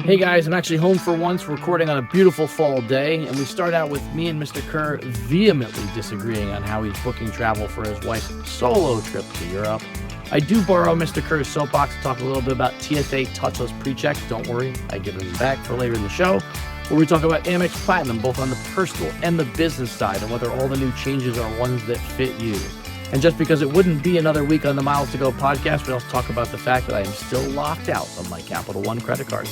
Hey guys, I'm actually home for once, recording on a beautiful fall day, and we start out with me and Mr. Kerr vehemently disagreeing on how he's booking travel for his wife's solo trip to Europe. I do borrow Mr. Kerr's soapbox to talk a little bit about TSA Touchless PreCheck. Don't worry, I give him back for later in the show, where we talk about Amex Platinum, both on the personal and the business side, and whether all the new changes are ones that fit you. And just because it wouldn't be another week on the Miles to Go podcast, we also talk about the fact that I am still locked out of my Capital One credit card.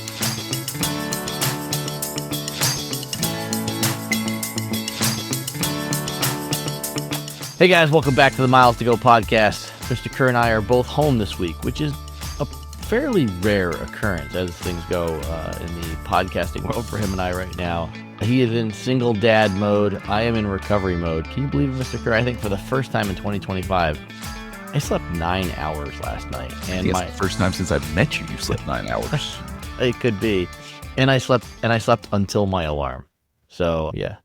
Hey guys, welcome back to the Miles to Go podcast. Mr. Kerr and I are both home this week, which is a fairly rare occurrence as things go in the podcasting world for him and I right now. He is in single dad mode. I am in recovery mode. Can you believe it, Mr. Kerr? I think for the first time in 2025, I slept 9 hours last night. And it's the first time since I've met you, you slept 9 hours. It could be. And I slept until my alarm. So, yeah.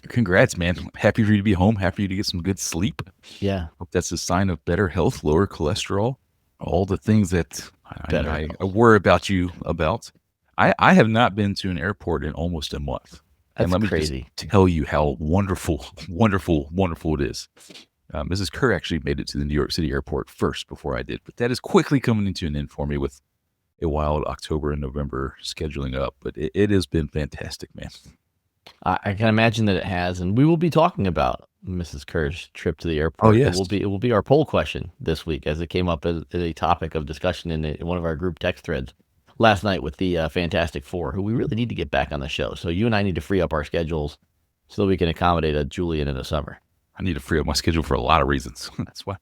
Congrats, man. Happy for you to be home. Happy for you to get some good sleep. Yeah. Hope that's a sign of better health, lower cholesterol, all the things that I worry about you about. I have not been to an airport in almost a month. That's and let me crazy. just tell you how wonderful it is. Mrs. Kerr actually made it to the New York City airport first before I did, but that is quickly coming into an end for me with a wild October and November scheduling up. But it has been fantastic, man. I can imagine that it has, and we will be talking about Mrs. Kerr's trip to the airport. Oh, yes. It will be our poll question this week, as it came up as a topic of discussion in one of our group text threads last night with the Fantastic Four, who we really need to get back on the show. So you and I need to free up our schedules so that we can accommodate a Julian in the summer. I need to free up my schedule for a lot of reasons. That's why.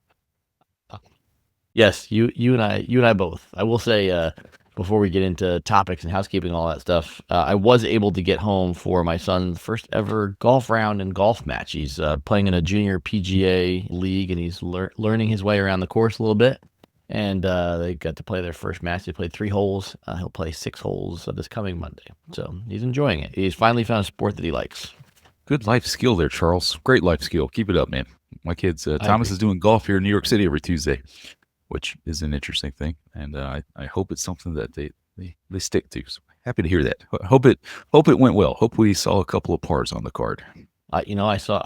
Yes, you and I both. I will say, before we get into topics and housekeeping and all that stuff, I was able to get home for my son's first ever golf round and golf match. He's playing in a junior PGA league, and he's learning his way around the course a little bit. And they got to play their first match. They played 3 holes. He'll play 6 holes this coming Monday. So he's enjoying it. He's finally found a sport that he likes. Good life skill there, Charles. Great life skill. Keep it up, man. My kids, Thomas is doing golf here in New York City every Tuesday, which is an interesting thing. And I hope it's something that they stick to. So happy to hear that. Hope it went well. Hope we saw a couple of pars on the card. I saw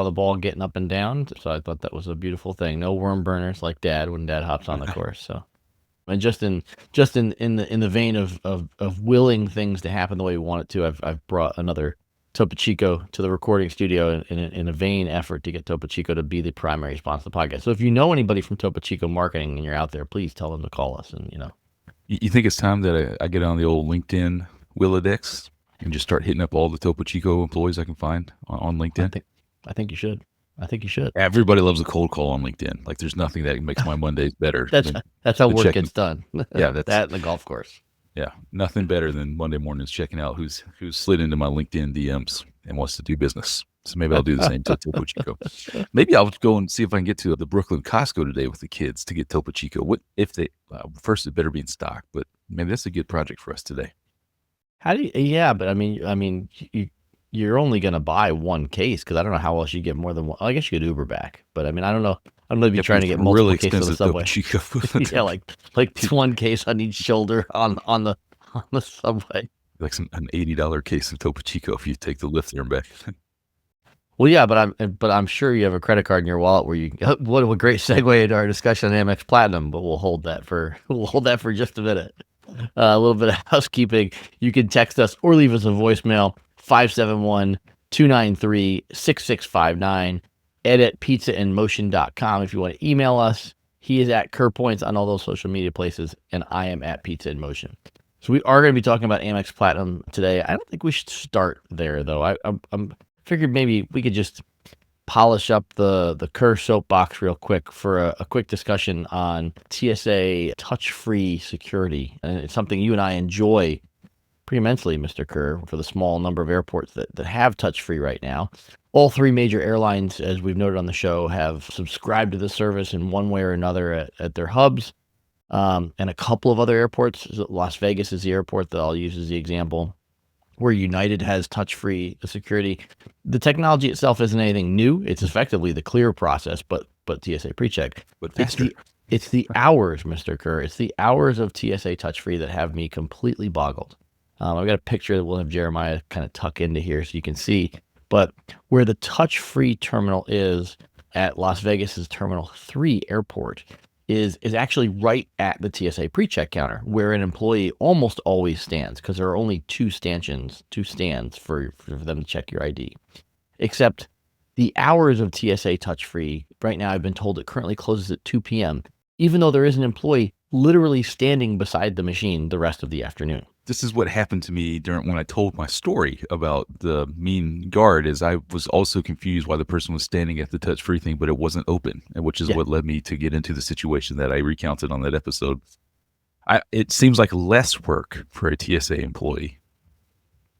the ball getting up and down, so I thought that was a beautiful thing. No worm burners like Dad when Dad hops on the course. So, and just in the vein of willing things to happen the way we want it to, I've brought another Topo Chico to the recording studio in a vain effort to get Topo Chico to be the primary sponsor of the podcast. So if you know anybody from Topo Chico Marketing and you're out there, please tell them to call us. And you think it's time that I get on the old LinkedIn Willodex and just start hitting up all the Topo Chico employees I can find on LinkedIn? I think you should. Everybody loves a cold call on LinkedIn. Like there's nothing that makes my Mondays better. That's how work gets done. Yeah, that and the golf course. Yeah, nothing better than Monday mornings checking out who's slid into my LinkedIn DMs and wants to do business. So maybe I'll do the same to Topo Chico. Maybe I'll go and see if I can get to the Brooklyn Costco today with the kids to get Topo Chico. What if they first? It better be in stock, but maybe that's a good project for us today. How do you? Yeah, but I mean, you're only gonna buy one case because I don't know how else you get more than one. I guess you could Uber back, but I mean, I don't know. I don't know if you're trying to get multiple really cases on the subway. Topo Chico. Yeah, like one case on each shoulder on the subway. Like an $80 case of Topo Chico if you take the lift there and back. Well, yeah, but I'm sure you have a credit card in your wallet where you. What a great segue into our discussion on Amex Platinum, but we'll hold that for just a minute. A little bit of housekeeping. You can text us or leave us a voicemail 571-293-6659. Ed at pizzainmotion.com if you want to email us. He is at Kerpoints on all those social media places, and I am at Pizza in Motion. So we are going to be talking about Amex Platinum today. I don't think we should start there, though. I'm figured maybe we could just polish up the Kerr soapbox real quick for a quick discussion on TSA Touch-free security. And it's something you and I enjoy pretty immensely, Mr. Kerr, for the small number of airports that have touch-free right now. All 3 major airlines, as we've noted on the show, have subscribed to the service in one way or another at their hubs. And a couple of other airports, Las Vegas is the airport that I'll use as the example, where United has touch-free security. The technology itself isn't anything new. It's effectively the clear process, but TSA PreCheck. But faster. It's the hours, Mr. Kerr. It's the hours of TSA Touch-free that have me completely boggled. I've got a picture that we'll have Jeremiah kind of tuck into here so you can see. But where the touch-free terminal is at Las Vegas's Terminal 3 airport is actually right at the TSA PreCheck counter, where an employee almost always stands, because there are only two stands for them to check your ID. Except the hours of TSA Touch-free, right now I've been told it currently closes at 2 p.m., even though there is an employee literally standing beside the machine the rest of the afternoon. This is what happened to me when I told my story about the mean guard. Is I was also confused why the person was standing at the touch-free thing, but it wasn't open, which is what led me to get into the situation that I recounted on that episode. It seems like less work for a TSA employee,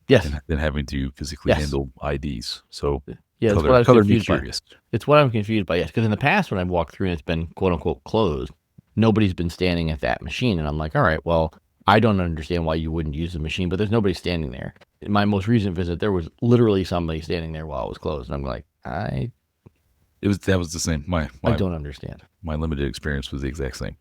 than having to physically handle IDs. So yeah, color me curious. It's what I'm confused by. Yes, because in the past when I've walked through and it's been quote unquote closed, nobody's been standing at that machine, and I'm like, all right, well, I don't understand why you wouldn't use the machine, but there's nobody standing there. In my most recent visit, there was literally somebody standing there while it was closed, and I'm like, that was the same. I don't understand. My limited experience was the exact same.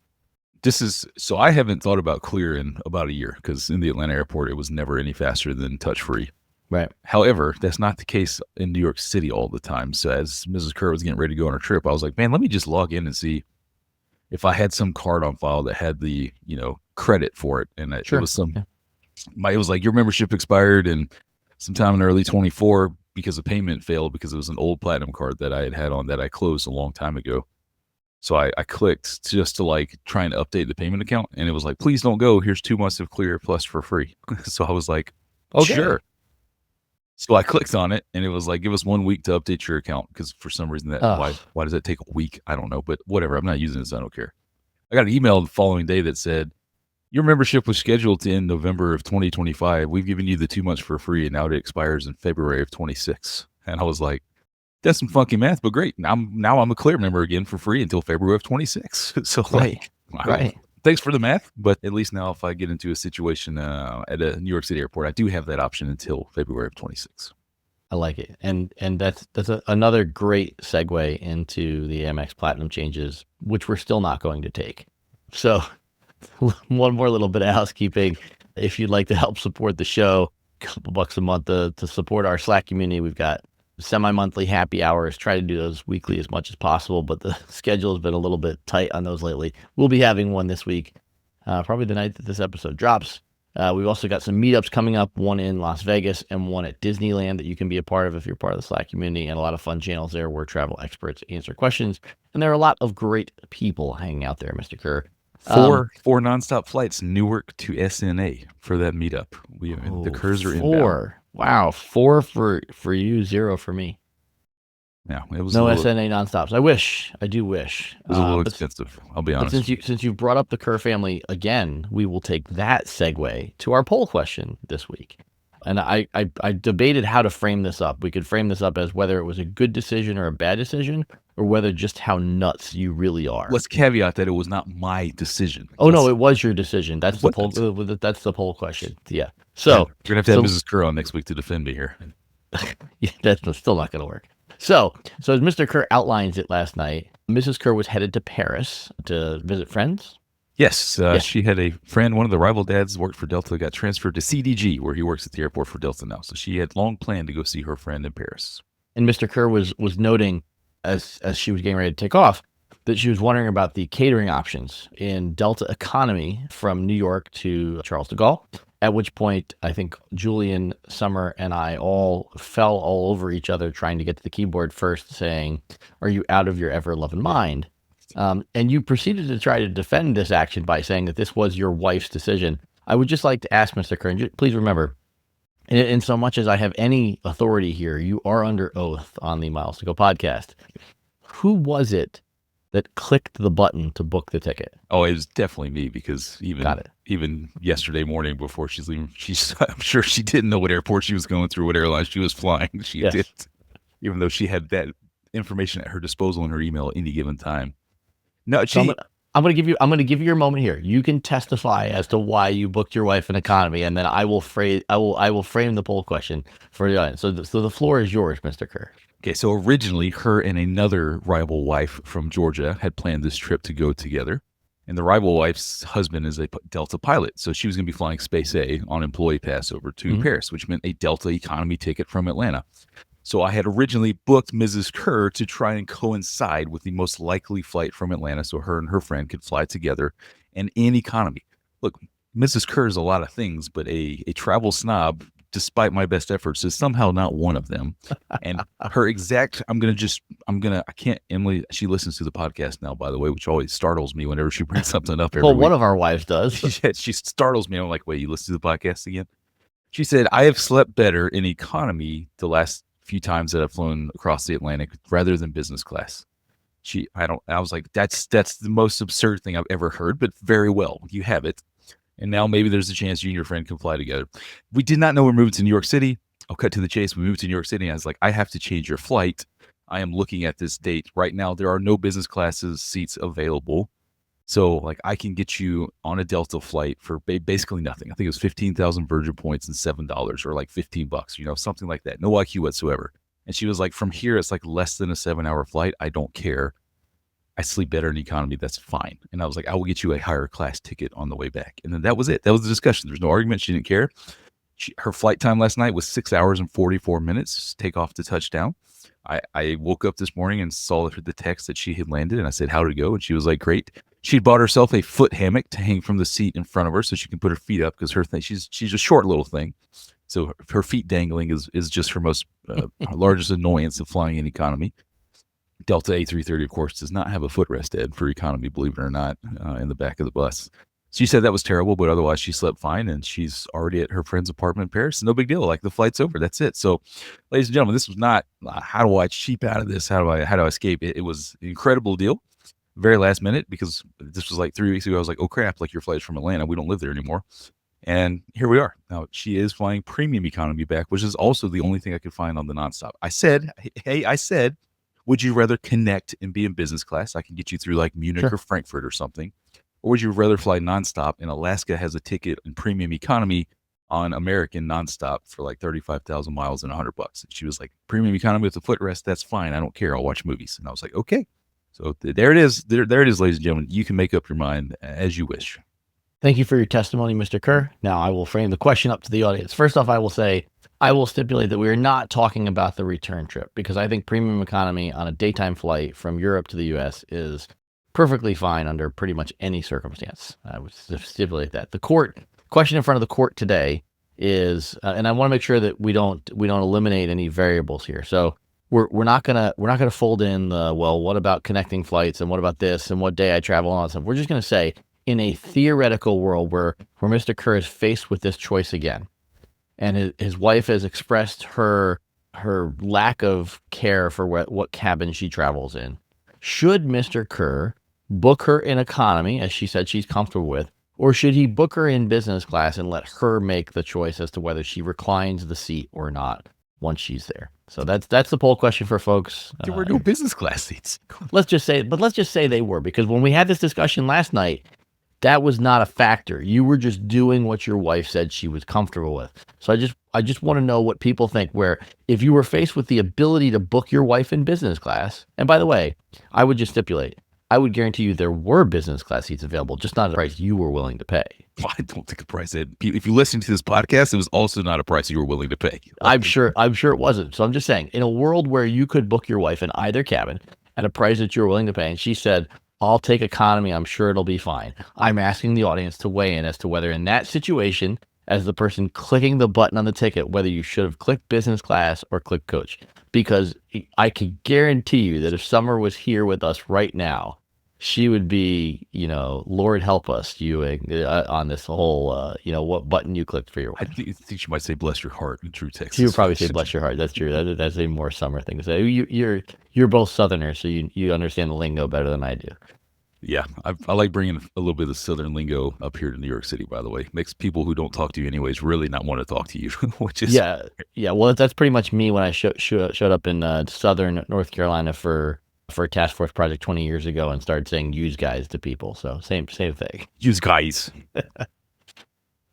So I haven't thought about Clear in about a year, because in the Atlanta airport, it was never any faster than touch-free. Right. However, that's not the case in New York City all the time. So as Mrs. Kerr was getting ready to go on her trip, I was like, man, let me just log in and see if I had some card on file that had the, credit for it. And it was it was like, your membership expired in sometime in early 24 because the payment failed, because it was an old platinum card that I had on that I closed a long time ago. So I clicked just to try and update the payment account, and it was like, please don't go. Here's 2 months of Clear Plus for free. So I was like, okay, sure. So I clicked on it, and it was like, give us 1 week to update your account, because for some reason why does that take a week? I don't know, but whatever. I'm not using this. I don't care. I got an email the following day that said, your membership was scheduled to end November of 2025. We've given you the 2 months for free, and now it expires in February of 26. And I was like, that's some funky math, but great. Now I'm a Clear member again for free until February of 26. So right. Thanks for the math, but at least now if I get into a situation at a New York City airport, I do have that option until February of 26. I like it, and that's another great segue into the Amex Platinum changes, which we're still not going to take. So, one more little bit of housekeeping. If you'd like to help support the show, a couple bucks a month to support our Slack community, we've got semi-monthly happy hours. Try to do those weekly as much as possible, but the schedule has been a little bit tight on those lately. We'll be having one this week, probably the night that this episode drops. We've also got some meetups coming up, one in Las Vegas and one at Disneyland that you can be a part of if you're part of the Slack community, and a lot of fun channels there where travel experts answer questions. And there are a lot of great people hanging out there, Mr. Kerr. Four nonstop flights, Newark to SNA for that meetup. The Kerrs are inbound. Wow, 4 for you, 0 for me. Yeah, it was no SNA nonstops. I do wish. It was a little expensive. I'll be honest. Since you've brought up the Kerr family again, we will take that segue to our poll question this week. And I debated how to frame this up. We could frame this up as whether it was a good decision or a bad decision, or whether just how nuts you really are. Let's caveat that it was not my decision. No, it was your decision. That's the poll. That's the poll question. Yeah. So we're gonna have Mrs. Kerr on next week to defend me here. Yeah, that's still not gonna work. So as Mr. Kerr outlines it last night, Mrs. Kerr was headed to Paris to visit friends. Yes, she had a friend, one of the rival dads worked for Delta, got transferred to CDG, where he works at the airport for Delta now. So she had long planned to go see her friend in Paris. And Mr. Kerr was noting as she was getting ready to take off that she was wondering about the catering options in Delta economy from New York to Charles de Gaulle, at which point I think Julian, Summer, and I all fell all over each other trying to get to the keyboard first, saying, are you out of your ever-loving mind? And you proceeded to try to defend this action by saying that this was your wife's decision. I would just like to ask Mr. Kerr, please remember, in so much as I have any authority here, you are under oath on the Miles to Go podcast. Who was it that clicked the button to book the ticket? Oh, it was definitely me, because even yesterday morning before she's leaving, I'm sure she didn't know what airport she was going through, what airline she was flying. She did, even though she had that information at her disposal in her email at any given time. No, I'm going to give you your moment here. You can testify as to why you booked your wife in economy, and then I will frame the poll question for the audience. So the floor is yours, Mr. Kerr. Okay, so originally her and another rival wife from Georgia had planned this trip to go together. And the rival wife's husband is a Delta pilot. So she was going to be flying Space A on employee pass over to Paris, which meant a Delta economy ticket from Atlanta. So I had originally booked Mrs. Kerr to try and coincide with the most likely flight from Atlanta so her and her friend could fly together and in economy. Look, Mrs. Kerr is a lot of things, but a travel snob, despite my best efforts, is somehow not one of them. And her exact, I can't, Emily, she listens to the podcast now, by the way, which always startles me whenever she brings something up every Well, week. one of our wives does. She startles me. I'm like, wait, you listen to the podcast again? She said, I have slept better in economy the last few times that I've flown across the Atlantic rather than business class. I was like, that's the most absurd thing I've ever heard, but very well, you have it. And now maybe there's a chance you and your friend can fly together. We did not know we're moving to New York City. I'll cut to the chase. We moved to New York City. And I was like, I have to change your flight. I am looking at this date right now. There are no business classes seats available. So like I can get you on a Delta flight for basically nothing. I think it was 15,000 Virgin points and $7 or like $15, something like that. No IQ whatsoever. And she was like, from here, it's like less than a 7-hour flight. I don't care. I sleep better in economy. That's fine. And I was like, I will get you a higher class ticket on the way back. And then that was it. That was the discussion. There's no argument. She didn't care. Her flight time last night was 6 hours and 44 minutes, takeoff to touchdown. I woke up this morning and saw the text that she had landed. And I said, how did it go? And she was like, great. She bought herself a foot hammock to hang from the seat in front of her so she can put her feet up because her thing, she's a short little thing. So her feet dangling is just her most largest annoyance of flying in economy. Delta A330, of course, does not have a footrest, Ed, for economy, believe it or not, in the back of the bus. She said that was terrible, but otherwise she slept fine, and she's already at her friend's apartment in Paris. No big deal. Like, the flight's over. That's it. So, ladies and gentlemen, this was not how do I cheap out of this? How do I escape? It was an incredible deal. Very last minute, because this was like 3 weeks ago. I was like, oh, crap, like your flight's from Atlanta. We don't live there anymore. And here we are. Now, she is flying premium economy back, which is also the only thing I could find on the nonstop. I said, would you rather connect and be in business class? I can get you through like Munich or Frankfurt or something. Or would you rather fly nonstop? And Alaska has a ticket in premium economy on American nonstop for like 35,000 miles and $100. And she was like, premium economy with a footrest, that's fine. I don't care. I'll watch movies. And I was like, okay. So there it is. There it is, ladies and gentlemen. You can make up your mind as you wish. Thank you for your testimony, Mr. Kerr. Now I will frame the question up to the audience. First off, I will stipulate that we are not talking about the return trip because I think premium economy on a daytime flight from Europe to the U.S. is perfectly fine under pretty much any circumstance. I would stipulate that. The question in front of the court today is, and I want to make sure that we don't eliminate any variables here. So we're not gonna fold in the, well, what about connecting flights and what about this and what day I travel on and stuff. We're just gonna say, in a theoretical world where Mr. Kerr is faced with this choice again, and his wife has expressed her lack of care for what cabin she travels in, should Mr. Kerr book her in economy, as she said she's comfortable with, or should he book her in business class and let her make the choice as to whether she reclines the seat or not once she's there? So that's the poll question for folks. There were no business class seats. Let's just say they were, because when we had this discussion last night, that was not a factor. You were just doing what your wife said she was comfortable with. So I just want to know what people think, where if you were faced with the ability to book your wife in business class, and by the way, I would just stipulate, I would guarantee you there were business class seats available, just not at a price you were willing to pay. Well, I don't think the price, if you listen to this podcast, it was also not a price you were willing to pay. I'm sure it wasn't. So I'm just saying, in a world where you could book your wife in either cabin at a price that you're willing to pay, and she said, I'll take economy, I'm sure it'll be fine. I'm asking the audience to weigh in as to whether in that situation, as the person clicking the button on the ticket, whether you should have clicked business class or clicked coach. Because I can guarantee you that if Summer was here with us right now, she would be, Lord help us, you on this whole, what button you clicked for your wife. I think she might say bless your heart in true Texas. She would probably say bless your heart. That's true. That's a more Summer thing to say. You're both Southerners, so you understand the lingo better than I do. Yeah, I like bringing a little bit of Southern lingo up here to New York City, by the way. Makes people who don't talk to you anyways really not want to talk to you, which is... Yeah. Well, that's pretty much me when I showed up in Southern North Carolina for a task force project 20 years ago and started saying use guys to people. So same thing. Use guys.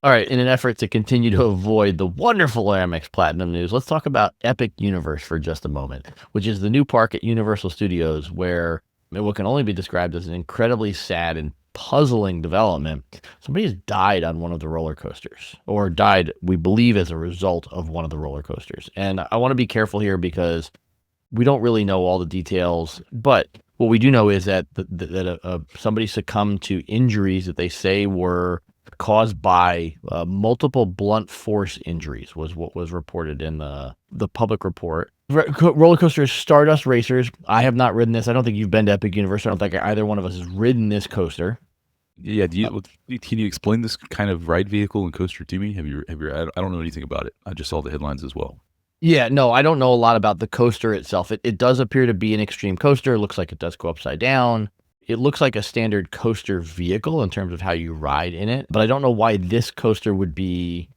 All right, in an effort to continue to avoid the wonderful Amex Platinum news, let's talk about Epic Universe for just a moment, which is the new park at Universal Studios where what can only be described as an incredibly sad and puzzling development. Somebody has died on one of the roller coasters, or died, we believe, as a result of one of the roller coasters. And I want to be careful here because we don't really know all the details, but what we do know is that somebody succumbed to injuries that they say were caused by multiple blunt force injuries was what was reported in the public report. Roller coaster Stardust Racers. I have not ridden this. I don't think you've been to Epic Universe. I don't think either one of us has ridden this coaster. Yeah, can you explain this kind of ride vehicle and coaster to me? I don't know anything about it. I just saw the headlines as well. Yeah, no, I don't know a lot about the coaster itself. It does appear to be an extreme coaster. It looks like it does go upside down. It looks like a standard coaster vehicle in terms of how you ride in it, but I don't know why this coaster would be,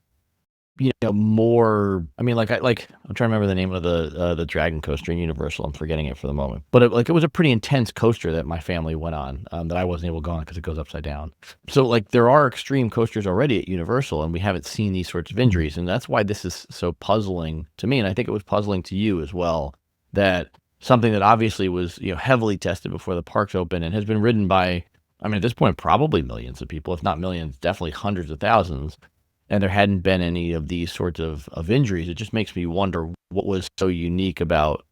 more. I mean, I'm trying to remember the name of the dragon coaster in Universal. I'm forgetting it for the moment, but it was a pretty intense coaster that my family went on that I wasn't able to go on because it goes upside down. So there are extreme coasters already at Universal, and we haven't seen these sorts of injuries, and that's why this is so puzzling to me, and I think it was puzzling to you as well, that something that obviously was heavily tested before the parks open and has been ridden by, I mean, at this point, probably millions of people, if not millions, definitely hundreds of thousands. And there hadn't been any of these sorts of injuries. It just makes me wonder what was so unique about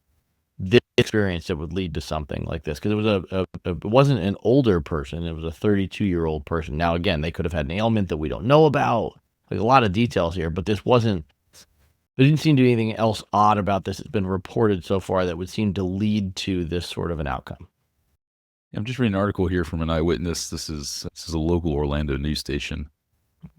this experience that would lead to something like this. Because it wasn't an older person. It was a 32-year-old person. Now, again, they could have had an ailment that we don't know about. Like a lot of details here, but there didn't seem to be anything else odd about this that's been reported so far that would seem to lead to this sort of an outcome. I'm just reading an article here from an eyewitness. This is a local Orlando news station.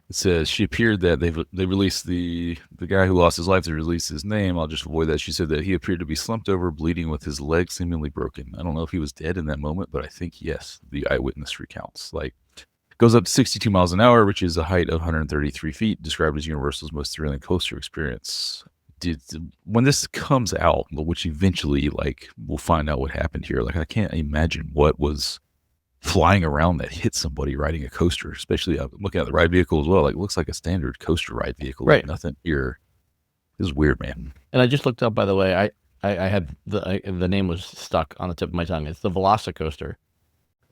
It says she appeared that they released the guy who lost his life. They released his name. I'll just avoid that. She said that he appeared to be slumped over, bleeding, with his leg seemingly broken. I don't know if he was dead in that moment, but I think yes. The eyewitness recounts. Goes up to 62 miles an hour, which is a height of 133 feet, described as Universal's most thrilling coaster experience. When this comes out, which eventually we'll find out what happened here. I can't imagine what was flying around that hit somebody riding a coaster, especially looking at the ride vehicle as well. It looks like a standard coaster ride vehicle. Right. Nothing here. This is weird, man. And I just looked up, by the way, I had the name was stuck on the tip of my tongue. It's the Velocicoaster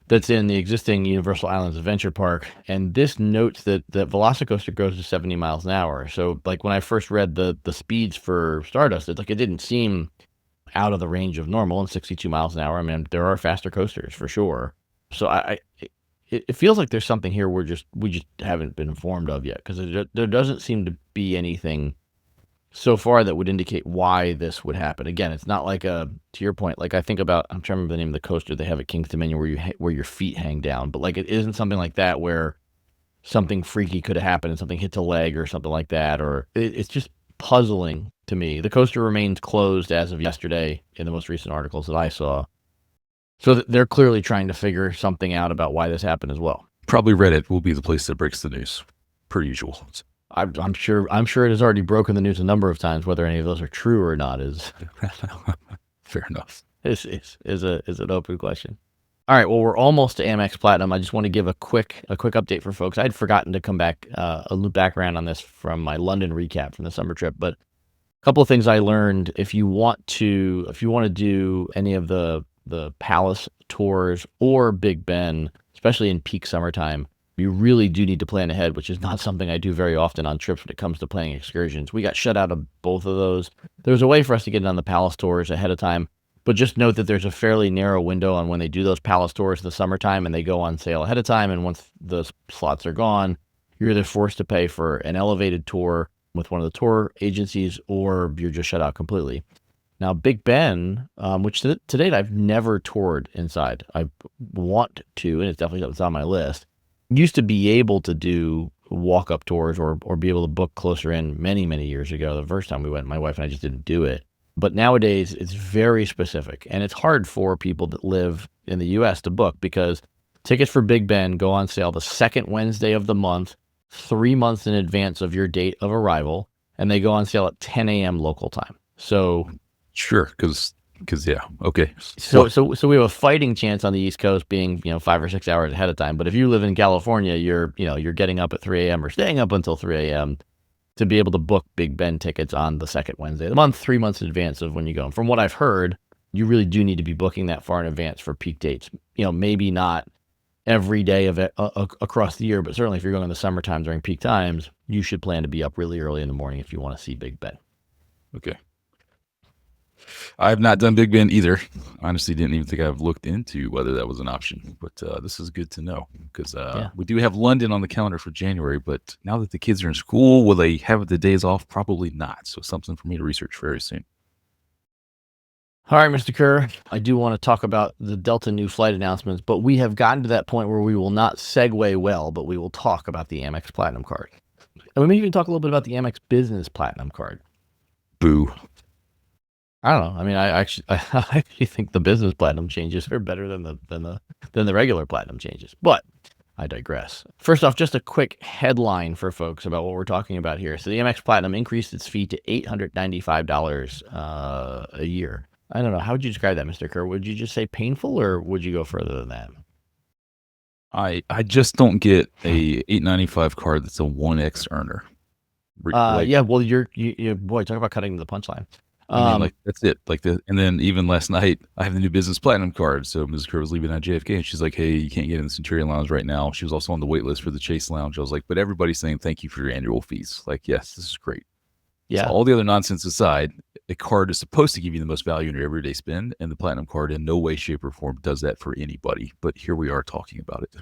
that's in the existing Universal Islands Adventure Park. And this notes that Velocicoaster goes to 70 miles an hour. So when I first read the speeds for Stardust, it didn't seem out of the range of normal in 62 miles an hour. I mean, there are faster coasters for sure. So it feels like there's something here we just haven't been informed of yet, because there doesn't seem to be anything so far that would indicate why this would happen. Again, it's not to your point, I think about, I'm trying to remember the name of the coaster they have at King's Dominion where your feet hang down, but it isn't something like that where something freaky could have happened and something hits a leg or something like that, or it's just puzzling to me. The coaster remains closed as of yesterday in the most recent articles that I saw. So they're clearly trying to figure something out about why this happened as well. Probably Reddit will be the place that breaks the news, per usual. I'm sure it has already broken the news a number of times. Whether any of those are true or not is fair enough. Is an open question. All right, well, we're almost to Amex Platinum. I just want to give a quick update for folks. I'd forgotten to come back a loop back around on this from my London recap from the summer trip, but a couple of things I learned. If you want to do any of the Palace tours or Big Ben, especially in peak summertime, you really do need to plan ahead, which is not something I do very often on trips when it comes to planning excursions. We got shut out of both of those. There's a way for us to get in on the Palace tours ahead of time, but just note that there's a fairly narrow window on when they do those Palace tours in the summertime, and they go on sale ahead of time, and once those slots are gone, you're either forced to pay for an elevated tour with one of the tour agencies, or you're just shut out completely. Now, Big Ben, which to date I've never toured inside. I want to, and it's definitely on my list. Used to be able to do walk-up tours or be able to book closer in many, many years ago. The first time we went, my wife and I just didn't do it. But nowadays, it's very specific, and it's hard for people that live in the U.S. to book, because tickets for Big Ben go on sale the second Wednesday of the month, 3 months in advance of your date of arrival, and they go on sale at 10 a.m. local time. So... Sure, because Because okay. So we have a fighting chance on the East Coast being 5 or 6 hours ahead of time. But if you live in California, you're getting up at 3 a.m. or staying up until 3 a.m. to be able to book Big Ben tickets on the second Wednesday of the month, 3 months in advance of when you go. And from what I've heard, you really do need to be booking that far in advance for peak dates. Maybe not every day of it across the year, but certainly if you're going in the summertime during peak times, you should plan to be up really early in the morning if you want to see Big Ben. Okay. I have not done Big Ben either. Honestly, didn't even think I've looked into whether that was an option. But this is good to know because we do have London on the calendar for January. But now that the kids are in school, will they have the days off? Probably not. So something for me to research very soon. All right, Mr. Kerr, I do want to talk about the Delta new flight announcements, but we have gotten to that point where we will not segue well, but we will talk about the Amex Platinum card. And we may even talk a little bit about the Amex Business Platinum card. Boo. I don't know. I mean, I actually think the Business Platinum changes are better than the regular Platinum changes, but I digress. First off, just a quick headline for folks about what we're talking about here. So the Amex Platinum increased its fee to $895 a year. I don't know. How would you describe that, Mr. Kerr? Would you just say painful, or would you go further than that? I just don't get a $895 card that's a 1X earner. Yeah. Well, you boy, talk about cutting the punchline. I mean, that's it. And then even last night, I have the new Business Platinum card. So Ms. Kerr was leaving at JFK, and she's like, "Hey, you can't get in the Centurion Lounge right now." She was also on the wait list for the Chase Lounge. I was like, "But everybody's saying thank you for your annual fees." Like, yes, this is great. Yeah. So all the other nonsense aside, a card is supposed to give you the most value in your everyday spend, and the Platinum card in no way, shape, or form does that for anybody. But here we are talking about it.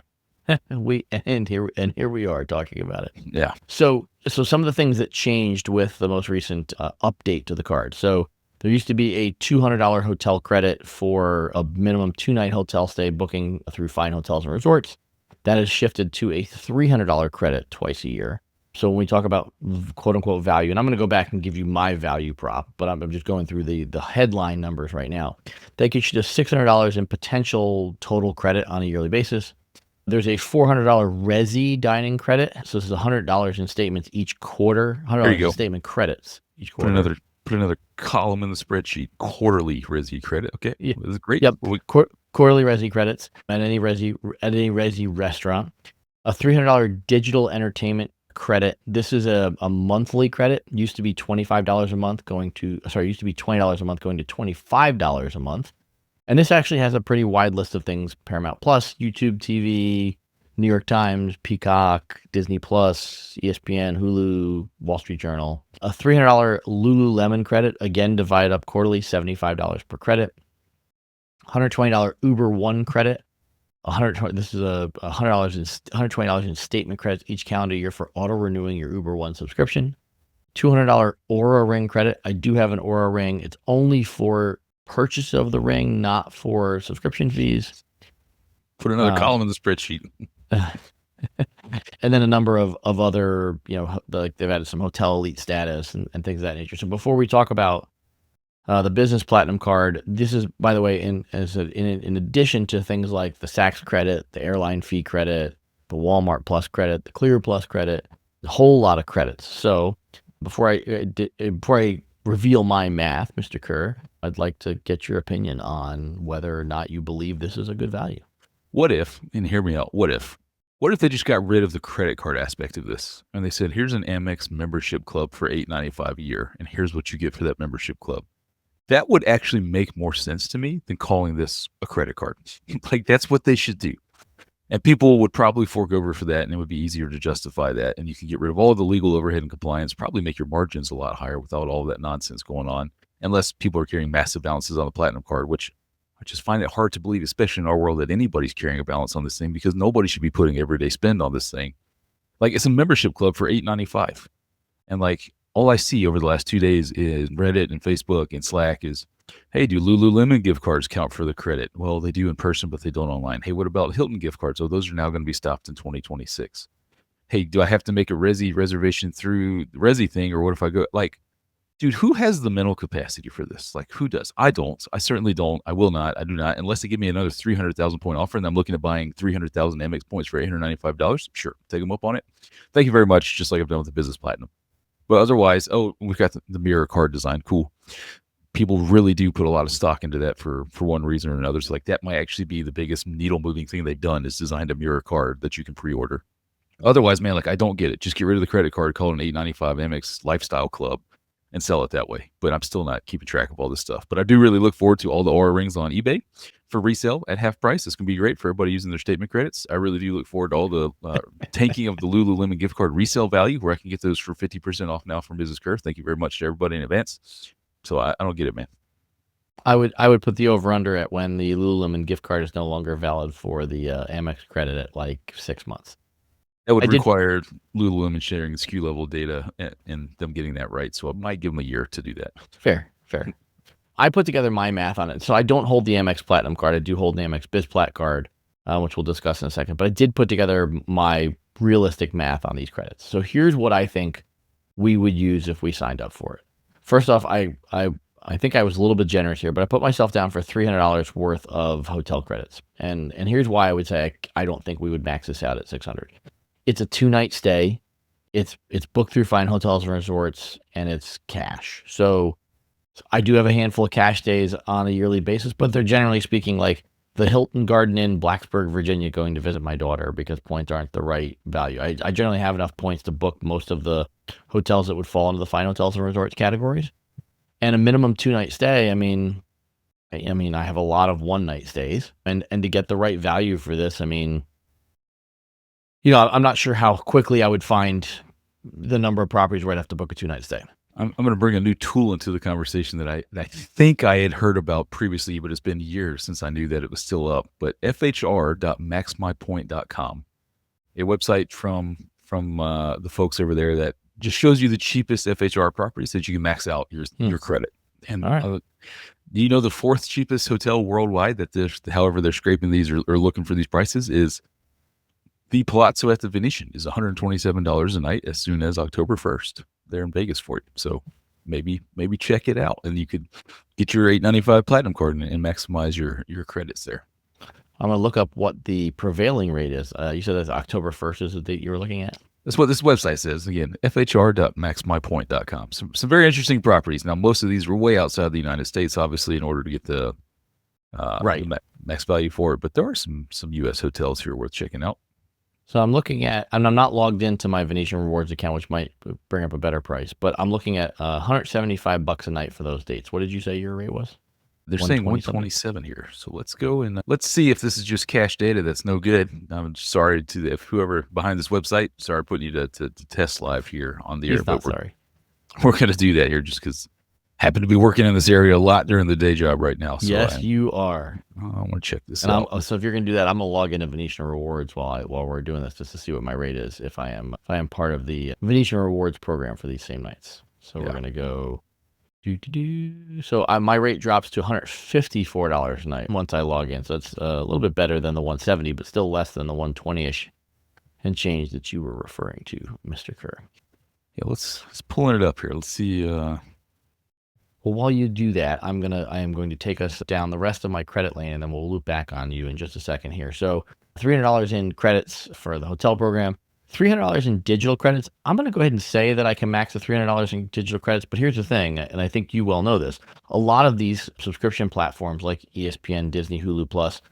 Here we are talking about it. Yeah. So some of the things that changed with the most recent update to the card. So there used to be a $200 hotel credit for a minimum 2-night hotel stay booking through Fine Hotels and Resorts. That has shifted to a $300 credit twice a year. So when we talk about quote unquote value, and I'm going to go back and give you my value prop, but I'm just going through the headline numbers right now. That gets you to $600 in potential total credit on a yearly basis. There's a $400 Resi dining credit. So this is $100 in statements each quarter. $100 in statement credits each quarter. Put another column in the spreadsheet. Quarterly Resi credit. Okay, yeah. This is great. Yep. Quarterly Resi credits at any Resi restaurant. A $300 digital entertainment credit. This is a monthly credit. Used to be $25 a month used to be $20 a month going to $25 a month. And this actually has a pretty wide list of things: Paramount Plus, YouTube TV, New York Times, Peacock, Disney Plus, ESPN, Hulu, Wall Street Journal. A $300 Lululemon credit, again divided up quarterly, $75 per credit. $120 Uber One credit. This is $120 in statement credits each calendar year for auto renewing your Uber One subscription. $200 Aura Ring credit. I do have an Aura Ring. It's only for purchase of the ring, not for subscription fees. Put another column in the spreadsheet. And then a number of other, like they've added some hotel elite status and things of that nature. So before we talk about the Business Platinum card, this is, by the way, in addition to things like the Saks credit, the airline fee credit, the Walmart Plus credit, the Clear Plus credit, a whole lot of credits. So before I reveal my math, Mr. Kerr, I'd like to get your opinion on whether or not you believe this is a good value. What if, and hear me out, what if they just got rid of the credit card aspect of this and they said, here's an Amex membership club for $895 a year, and here's what you get for that membership club? That would actually make more sense to me than calling this a credit card. Like, that's what they should do. And people would probably fork over for that, and it would be easier to justify that. And you can get rid of all of the legal overhead and compliance, probably make your margins a lot higher without all of that nonsense going on, unless people are carrying massive balances on the Platinum card, which I just find it hard to believe, especially in our world, that anybody's carrying a balance on this thing, because nobody should be putting everyday spend on this thing. Like, it's a membership club for $895. And like, all I see over the last 2 days is Reddit and Facebook and Slack is, hey, do Lululemon gift cards count for the credit? Well, they do in person, but they don't online. Hey, what about Hilton gift cards? Oh, those are now going to be stopped in 2026. Hey, do I have to make a Resi reservation through the Resi thing? Or what if I go, like, dude, who has the mental capacity for this? Like, who does? I don't. I certainly don't. I will not. I do not. Unless they give me another 300,000 point offer and I'm looking at buying 300,000 Amex points for $895. Sure, take them up on it. Thank you very much, just like I've done with the Business Platinum. But otherwise, we've got the mirror card design. Cool. people really do put a lot of stock into that for one reason or another. So like that might actually be the biggest needle moving thing they've done, is designed a mirror card that you can pre-order. Otherwise, man, like I don't get it. Just get rid of the credit card, call it an $8.95 Amex Lifestyle Club, and sell it that way. But I'm still not keeping track of all this stuff. But I do really look forward to all the Aura rings on eBay for resale at half price. This can be great for everybody using their statement credits. I really do look forward to all the tanking of the Lululemon gift card resale value, where I can get those for 50% off now from Business Curve. Thank you very much to everybody in advance. So I don't get it, man. I would put the over under at when the Lululemon gift card is no longer valid for the Amex credit at like 6 months. That would require Lululemon sharing SKU level data and them getting that right. So I might give them a year to do that. Fair. I put together my math on it. So I don't hold the Amex Platinum card. I do hold the Amex BizPlat card, which we'll discuss in a second. But I did put together my realistic math on these credits. So here's what I think we would use if we signed up for it. First off, I think I was a little bit generous here, but I put myself down for $300 worth of hotel credits. And here's why I would say I don't think we would max this out at $600. It's a 2-night stay. It's booked through Fine Hotels and Resorts, and it's cash. So I do have a handful of cash days on a yearly basis, but they're generally speaking like the Hilton Garden Inn, Blacksburg, Virginia, going to visit my daughter, because points aren't the right value. I generally have enough points to book most of the hotels that would fall into the Fine Hotels and Resorts categories. And a minimum 2-night stay, I mean, I have a lot of 1-night stays, and to get the right value for this, I mean, I'm not sure how quickly I would find the number of properties where I'd have to book a 2-night stay. I'm going to bring a new tool into the conversation that I think I had heard about previously, but it's been years since I knew that it was still up. But FHR.maxmypoint.com, a website from the folks over there that just shows you the cheapest FHR properties that you can max out your credit. And do you know the 4th cheapest hotel worldwide that however they're scraping these or looking for these prices is the Palazzo at the Venetian is $127 a night as soon as October 1st. They're in Vegas for you. So maybe check it out, and you could get your $8.95 Platinum card and maximize your credits there. I'm going to look up what the prevailing rate is. You said that's October 1st is the date you were looking at? That's what this website says. Again, FHR.maxmypoint.com. Some very interesting properties. Now, most of these were way outside the United States, obviously, in order to get the max value for it. But there are some U.S. hotels here worth checking out. So I'm looking at, and I'm not logged into my Venetian Rewards account, which might bring up a better price, but I'm looking at $175 a night for those dates. What did you say your rate was? They're saying 127 here. So let's go and let's see if this is just cache data that's no good. I'm sorry if whoever behind this website, sorry putting you to test live here on the air. Not sorry. We're going to do that here just because I happen to be working in this area a lot during the day job right now. So yes, you are. I want to check this out. So if you're going to do that, I'm going to log into Venetian Rewards while we're doing this, just to see what my rate is if I am part of the Venetian Rewards program for these same nights. So we're going to go So my rate drops to $154 a night once I log in. So it's a little bit better than the 170, but still less than the 120-ish and change that you were referring to, Mr. Kerr. Yeah, let's pulling it up here. Let's see. Well, while you do that, I am going to take us down the rest of my credit lane, and then we'll loop back on you in just a second here. So $300 in credits for the hotel program, $300 in digital credits. I'm going to go ahead and say that I can max the $300 in digital credits, but here's the thing, and I think you well know this. A lot of these subscription platforms like ESPN, Disney, Hulu Plus,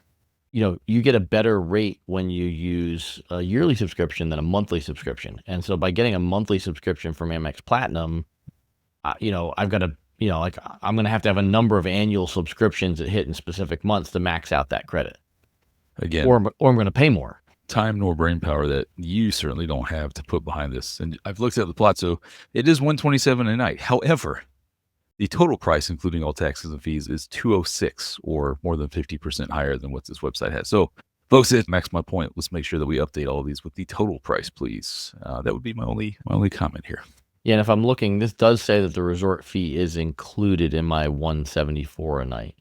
you get a better rate when you use a yearly subscription than a monthly subscription. And so by getting a monthly subscription from Amex Platinum, I've got to, I'm going to have a number of annual subscriptions that hit in specific months to max out that credit. Again, or I'm going to pay more. Time nor brain power that you certainly don't have to put behind this. And I've looked at the Palazzo. It is $127 a night. However, the total price, including all taxes and fees, is $206, or more than 50% higher than what this website has. So, folks, at Max My Point, let's make sure that we update all of these with the total price, please. That would be my only comment here. Yeah, and if I'm looking, this does say that the resort fee is included in my $174 a night.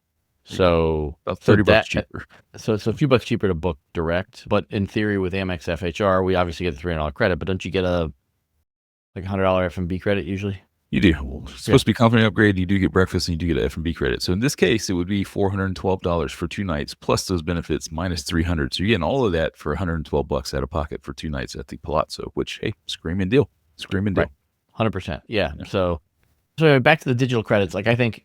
So about $30 cheaper. So it's a few bucks cheaper to book direct. But in theory, with Amex FHR, we obviously get the $300 credit. But don't you get a $100 F&B credit usually? You do. It's supposed to be company upgrade. You do get breakfast and you do get an F&B credit. So in this case, it would be $412 for 2 nights plus those benefits minus $300. So you're getting all of that for $112 out of pocket for 2 nights at the Palazzo. Which, hey, screaming deal. Right. 100%. Yeah. So So back to the digital credits. Like I think,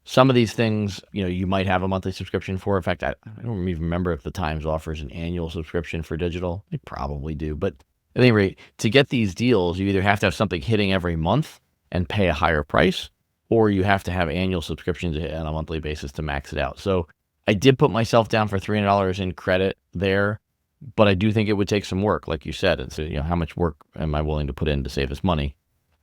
some of these things, you might have a monthly subscription for. In fact, I don't even remember if the Times offers an annual subscription for digital. They probably do. But at any rate, to get these deals, you either have to have something hitting every month and pay a higher price, or you have to have annual subscriptions on a monthly basis to max it out. So I did put myself down for $300 in credit there, but I do think it would take some work, like you said. And so, how much work am I willing to put in to save this money?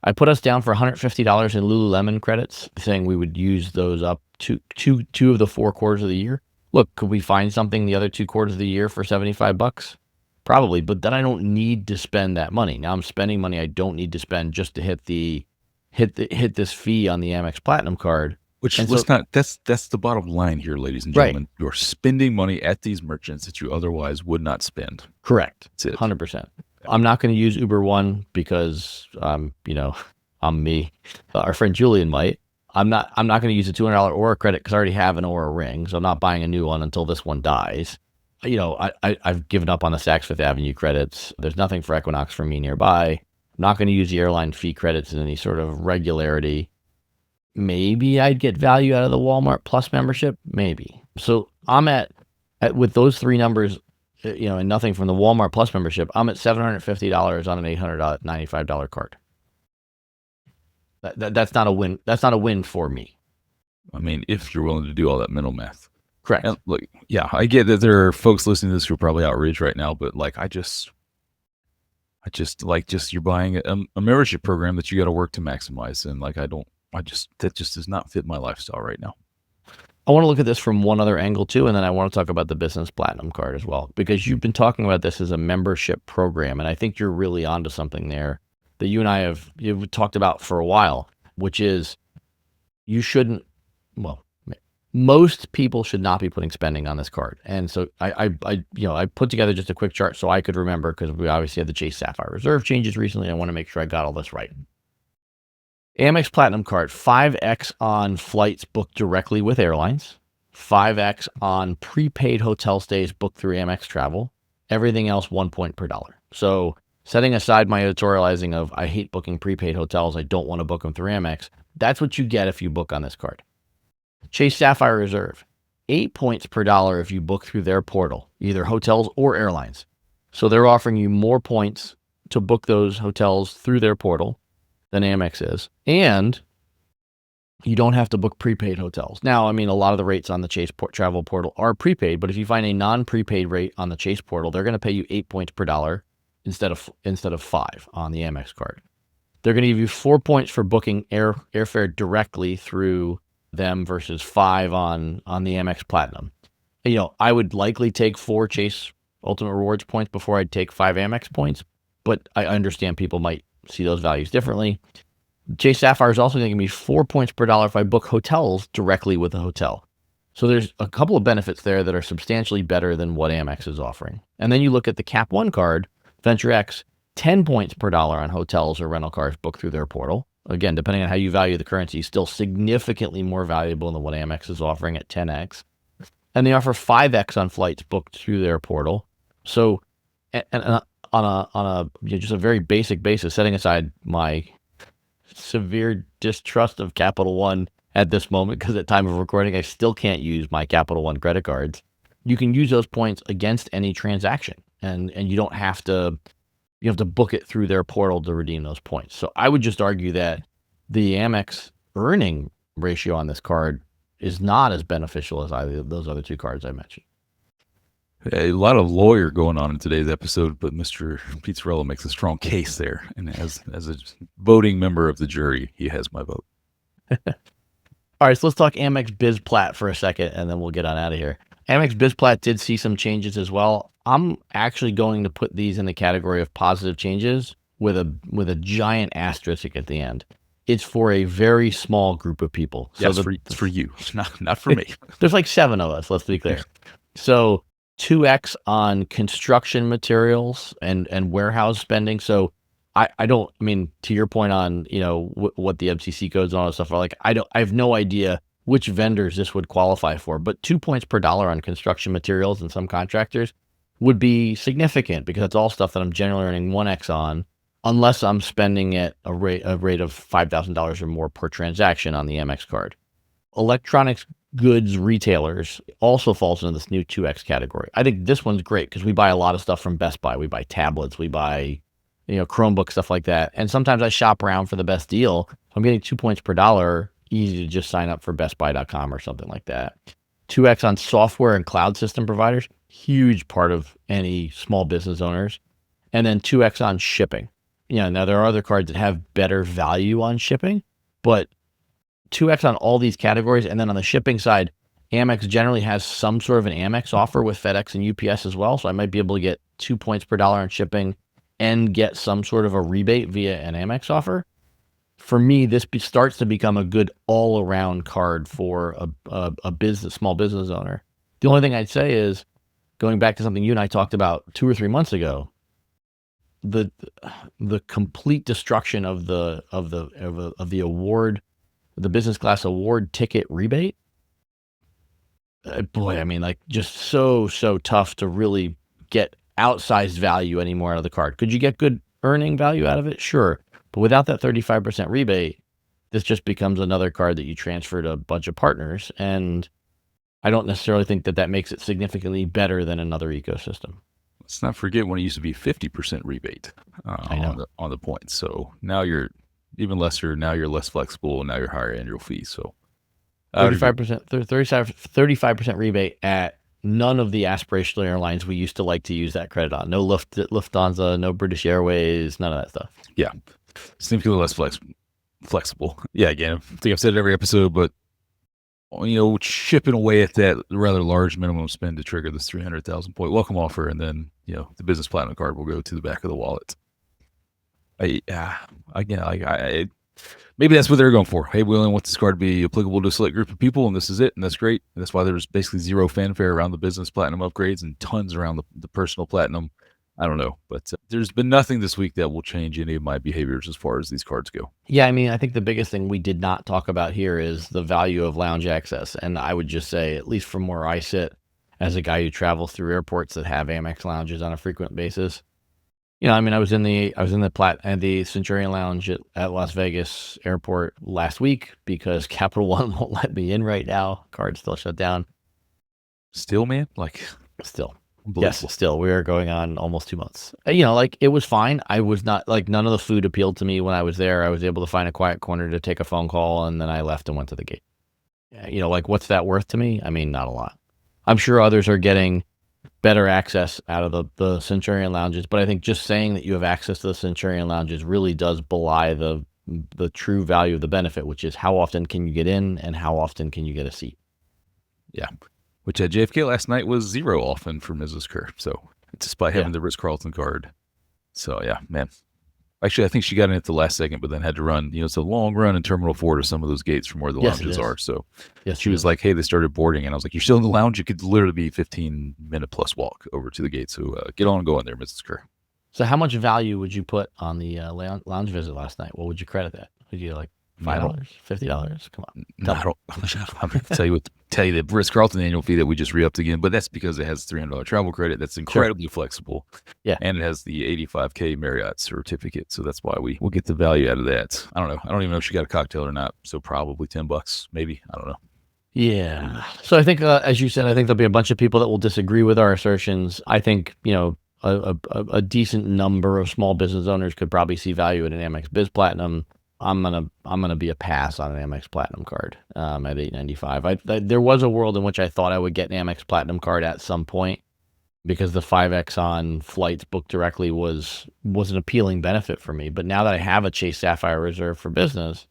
I put us down for $150 in Lululemon credits, saying we would use those up to two of the 4 quarters of the year. Look, could we find something the other 2 quarters of the year for $75? Probably, but then I don't need to spend that money. Now I'm spending money I don't need to spend just to hit this fee on the Amex Platinum card. Which And let's so, not. That's the bottom line here, ladies and right, gentlemen. You're spending money at these merchants that you otherwise would not spend. correct, That's it. 100%. I'm not going to use Uber One because I'm me. Our friend Julian might. I'm not going to use a $200 Aura credit because I already have an Aura ring, so I'm not buying a new one until this one dies. I've given up on the Saks Fifth Avenue credits. There's nothing for Equinox for me nearby. I'm not going to use the airline fee credits in any sort of regularity. Maybe I'd get value out of the Walmart Plus membership. Maybe. So I'm at with those 3 numbers, and nothing from the Walmart Plus membership, I'm at $750 on an $895 card. That's not a win. That's not a win for me. I mean, if you're willing to do all that mental math. Correct. And look, yeah, I get that there are folks listening to this who are probably outraged right now, but like, I just you're buying a membership program that you got to work to maximize. And like, that just does not fit my lifestyle right now. I want to look at this from one other angle too, and then I want to talk about the Business Platinum card as well, because you've been talking about this as a membership program, and I think you're really onto something there that you and I you've talked about for a while, which is most people should not be putting spending on this card. And so I put together just a quick chart so I could remember, because we obviously had the Chase Sapphire Reserve changes recently. I want to make sure I got all this right. Amex Platinum card, 5x on flights booked directly with airlines, 5x on prepaid hotel stays booked through Amex Travel, everything else 1 point per dollar. So setting aside my editorializing of I hate booking prepaid hotels, I don't want to book them through Amex, that's what you get if you book on this card. Chase Sapphire Reserve, 8 points per dollar if you book through their portal, either hotels or airlines. So they're offering you more points to book those hotels through their portal than Amex is. And you don't have to book prepaid hotels. Now, I mean, a lot of the rates on the Chase travel portal are prepaid, but if you find a non-prepaid rate on the Chase portal, they're going to pay you 8 points per dollar instead of 5 on the Amex card. They're going to give you 4 points for booking airfare directly through them versus 5 on the Amex Platinum. I would likely take 4 Chase Ultimate Rewards points before I'd take 5 Amex points, but I understand people might see those values differently. Chase Sapphire is also going to give me 4 points per dollar if I book hotels directly with a hotel. So there's a couple of benefits there that are substantially better than what Amex is offering. And then you look at the Cap One card, Venture X, 10 points per dollar on hotels or rental cars booked through their portal. Again, depending on how you value the currency, still significantly more valuable than what Amex is offering at 10x. And they offer 5x on flights booked through their portal. So, and on a just a very basic basis, setting aside my severe distrust of Capital One at this moment, because at time of recording, I still can't use my Capital One credit cards. You can use those points against any transaction, and you don't have to. You have to book it through their portal to redeem those points. So I would just argue that the Amex earning ratio on this card is not as beneficial as either of those other 2 cards I mentioned. A lot of lawyer going on in today's episode, but Mr. Pizzarello makes a strong case there. And as a voting member of the jury, he has my vote. All right, so let's talk Amex Biz Plat for a second, and then we'll get on out of here. Amex Biz Plat did see some changes as well. I'm actually going to put these in the category of positive changes with a giant asterisk at the end. It's for a very small group of people. So yes, it's for you, not for me. There's like 7 of us, let's be clear. So 2x on construction materials and warehouse spending. So I mean, to your point on, what the MCC codes and all that stuff are like, I have no idea which vendors this would qualify for, but 2 points per dollar on construction materials and some contractors would be significant, because that's all stuff that I'm generally earning 1x on unless I'm spending at a rate of $5,000 or more per transaction on the Amex card. Electronics goods retailers also falls into this new 2X category. I think this one's great because we buy a lot of stuff from Best Buy. We buy tablets, we buy, Chromebooks, stuff like that. And sometimes I shop around for the best deal. So I'm getting 2 points per dollar. Easy to just sign up for bestbuy.com or something like that. 2X on software and cloud system providers, huge part of any small business owners. And then 2X on shipping. Now there are other cards that have better value on shipping, but 2X on all these categories. And then on the shipping side, Amex generally has some sort of an Amex offer with FedEx and UPS as well. So I might be able to get 2 points per dollar on shipping and get some sort of a rebate via an Amex offer. For me, this starts to become a good all-around card for a small business owner. The only thing I'd say is, going back to something you and I talked about 2 or 3 months ago, the complete destruction of the award, the business class award ticket rebate. Boy, I mean, like, just so tough to really get outsized value anymore out of the card. Could you get good earning value out of it? Sure. But without that 35% rebate, this just becomes another card that you transfer to a bunch of partners. And I don't necessarily think that makes it significantly better than another ecosystem. Let's not forget when it used to be 50% rebate on the points. So now you're even lesser. Now you're less flexible. And now you're higher annual fee. So 35% rebate at none of the aspirational airlines we used to like to use that credit on. No Lufthansa, no British Airways, none of that stuff. Yeah. Significantly less flexible. Yeah, again, I think I've said it every episode, but chipping away at that rather large minimum spend to trigger this 300,000 point welcome offer, and then the business platinum card will go to the back of the wallet. Maybe that's what they're going for. Hey, we only want this card to be applicable to a select group of people, and this is it, and that's great. And that's why there's basically zero fanfare around the business platinum upgrades and tons around the personal platinum. I don't know, but there's been nothing this week that will change any of my behaviors as far as these cards go. Yeah, I mean, I think the biggest thing we did not talk about here is the value of lounge access. And I would just say, at least from where I sit as a guy who travels through airports that have Amex lounges on a frequent basis, I was in the Centurion Lounge at Las Vegas Airport last week because Capital One won't let me in right now. Card's still shut down. Still, man? Still. Yes, still. We are going on almost 2 months. It was fine. I was not, none of the food appealed to me when I was there. I was able to find a quiet corner to take a phone call, and then I left and went to the gate. What's that worth to me? I mean, not a lot. I'm sure others are getting better access out of the Centurion Lounges, but I think just saying that you have access to the Centurion Lounges really does belie the true value of the benefit, which is how often can you get in and how often can you get a seat. Yeah. Which at JFK last night was 0 often for Mrs. Kerr. So despite having the Ritz-Carlton card. So yeah, man. Actually, I think she got in at the last second, but then had to run. It's a long run in Terminal 4 to some of those gates from where the lounges are. So she was like, hey, they started boarding. And I was like, you're still in the lounge? You could literally be 15-minute plus walk over to the gate. So get on and go in there, Mrs. Kerr. So how much value would you put on the lounge visit last night? What would you credit that? Would you $5, $50? Come on. I'm going to tell you the Ritz-Carlton annual fee that we just re-upped again, but that's because it has $300 travel credit. That's incredibly flexible. Yeah. And it has the $85K Marriott certificate. So that's why we'll get the value out of that. I don't know. I don't even know if she got a cocktail or not. So probably $10, maybe. I don't know. Yeah. So I think, as you said, I think there'll be a bunch of people that will disagree with our assertions. I think, a decent number of small business owners could probably see value in an Amex Biz Platinum. I'm gonna be a pass on an Amex Platinum card at $895. There was a world in which I thought I would get an Amex Platinum card at some point because the 5X on flights booked directly was an appealing benefit for me. But now that I have a Chase Sapphire Reserve for business,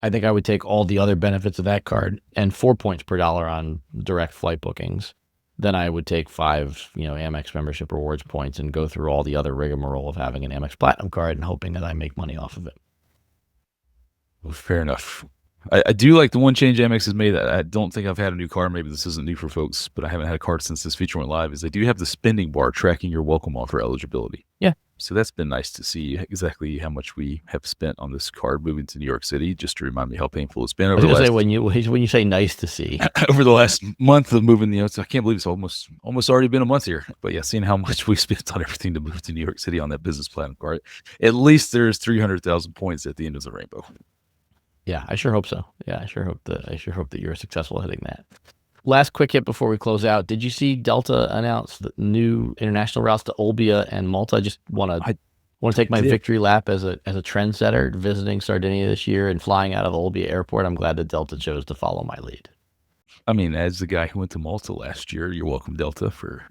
I think I would take all the other benefits of that card and 4 points per dollar on direct flight bookings. Then I would take 5, Amex membership rewards points and go through all the other rigmarole of having an Amex Platinum card and hoping that I make money off of it. Well, fair enough. I do like the one change Amex has made. I don't think I've had a new card. Maybe this isn't new for folks, but I haven't had a card since this feature went live. Is they do have the spending bar tracking your welcome offer eligibility. Yeah. So that's been nice to see exactly how much we have spent on this card moving to New York City, just to remind me how painful it's been I over was the going to say, last when you say nice to see, over the last month of moving. I can't believe it's almost already been a month here. But yeah, seeing how much we spent on everything to move to New York City on that business platinum card, at least there's 300,000 points at the end of the rainbow. yeah, I sure hope so. Yeah, I sure hope that you're successful hitting that. Last quick hit before we close out. Did you see Delta announce the new international routes to Olbia and Malta? I just want to take my victory lap as a trendsetter, visiting Sardinia this year and flying out of Olbia Airport. I'm glad that Delta chose to follow my lead. I mean, as the guy who went to Malta last year, you're welcome, Delta, for,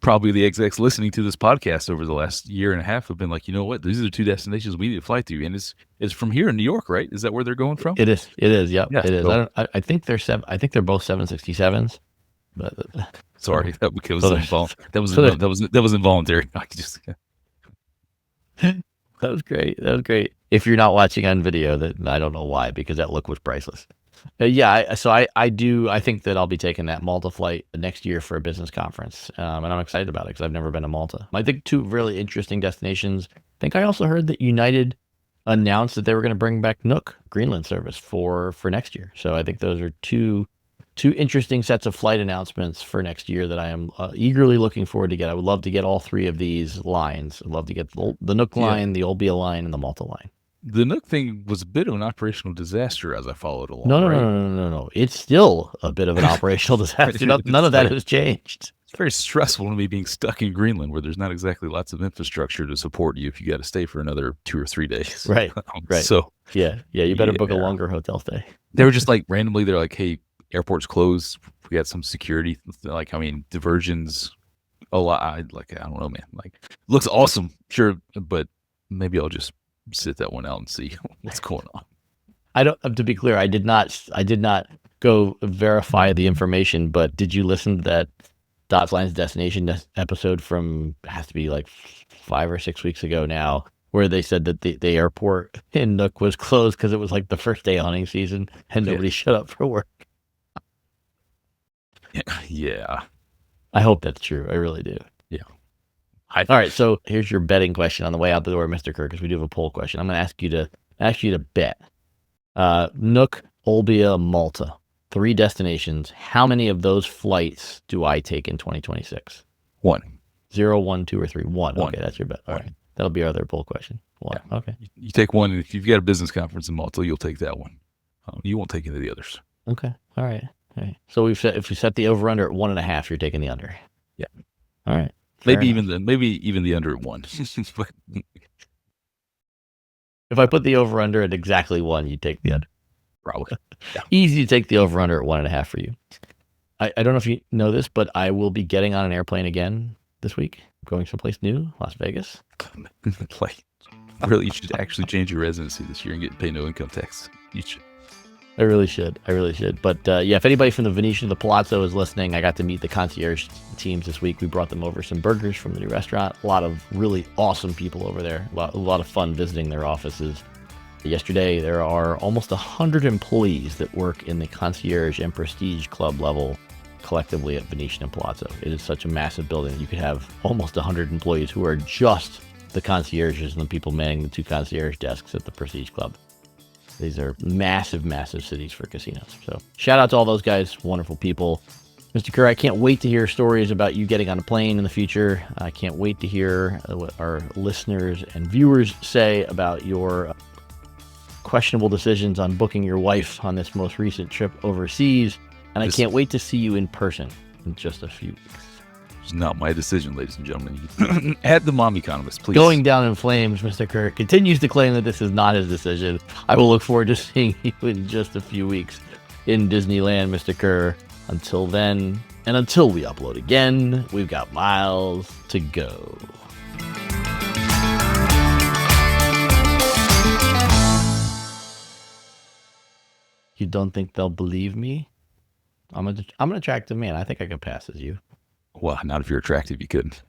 probably the execs listening to this podcast over the last year and a half have been like, you know what, these are the two destinations we need to fly to. And it's from here in New York, right? Is that where they're going from? It is. Yep. Yeah, it is. so- I think they're I think they're both 767s. But Sorry, that was involuntary. I could just. That was great. If you're not watching on video, then I don't know why, because that look was priceless. I think that I'll be taking that Malta flight next year for a business conference, and I'm excited about it because I've never been to Malta. I think two really interesting destinations. I think I also heard that United announced that they were going to bring back Nook Greenland service for next year. So I think those are two interesting sets of flight announcements for next year that I am eagerly looking forward to get. I would love to get all three of these lines. I'd love to get the Nook line, the Olbia line, and the Malta line. The Nook thing was a bit of an operational disaster as I followed along. No. It's still a bit of an operational disaster. None of that has changed. It's very stressful to me being stuck in Greenland, where there's not exactly lots of infrastructure to support you if you got to stay for another 2 or 3 days. Right. So yeah, you better book a longer hotel stay. They were just like randomly, they're like, hey, airport's closed. We got some security. Diversions a lot. I don't know, man. Looks awesome, sure, but maybe I'll just sit that one out and see what's going on. To be clear, I did not go verify the information, but did you listen to that Dots Lines Destination episode from, has to be like 5 or 6 weeks ago now, where they said that the airport in Nook was closed because it was like the first day hunting season and nobody showed up for work? Yeah. I hope that's true. I really do. Yeah. All right. So here's your betting question on the way out the door, Mr. Kerr, because we do have a poll question. I'm going to ask you to bet. Nook, Olbia, Malta, 3 destinations. How many of those flights do I take in 2026? 1. 0, 1, 2, or 3? 1. 1. Okay, that's your bet. All right. That'll be our other poll question. 1. Yeah. Okay. You take one, and if you've got a business conference in Malta, you'll take that one. You won't take any of the others. Okay. All right. So if we set the over under at 1.5, you're taking the under. Yeah. All right. Maybe even the under at 1. But if I put the over under at exactly 1, you take the under. Probably. Yeah. Easy to take the over under at 1.5 for you. I don't know if you know this, but I will be getting on an airplane again this week, going someplace new, Las Vegas. Really, you should actually change your residency this year and pay no income tax. You should. I really should. But if anybody from the Venetian or the Palazzo is listening, I got to meet the concierge teams this week. We brought them over some burgers from the new restaurant. A lot of really awesome people over there. A lot of fun visiting their offices. Yesterday, there are almost 100 employees that work in the concierge and prestige club level collectively at Venetian and Palazzo. It is such a massive building. You could have almost 100 employees who are just the concierges and the people manning the 2 concierge desks at the prestige club. These are massive, massive cities for casinos. So shout out to all those guys. Wonderful people. Mr. Kerr, I can't wait to hear stories about you getting on a plane in the future. I can't wait to hear what our listeners and viewers say about your questionable decisions on booking your wife on this most recent trip overseas. And I can't wait to see you in person in just a few weeks. It's not my decision, ladies and gentlemen. Add the mom economist, please. Going down in flames, Mr. Kerr continues to claim that this is not his decision. I will look forward to seeing you in just a few weeks in Disneyland, Mr. Kerr. Until then, and until we upload again, we've got miles to go. You don't think they'll believe me? I'm an attractive man. I think I could pass as you. Well, not if you're attractive, you couldn't.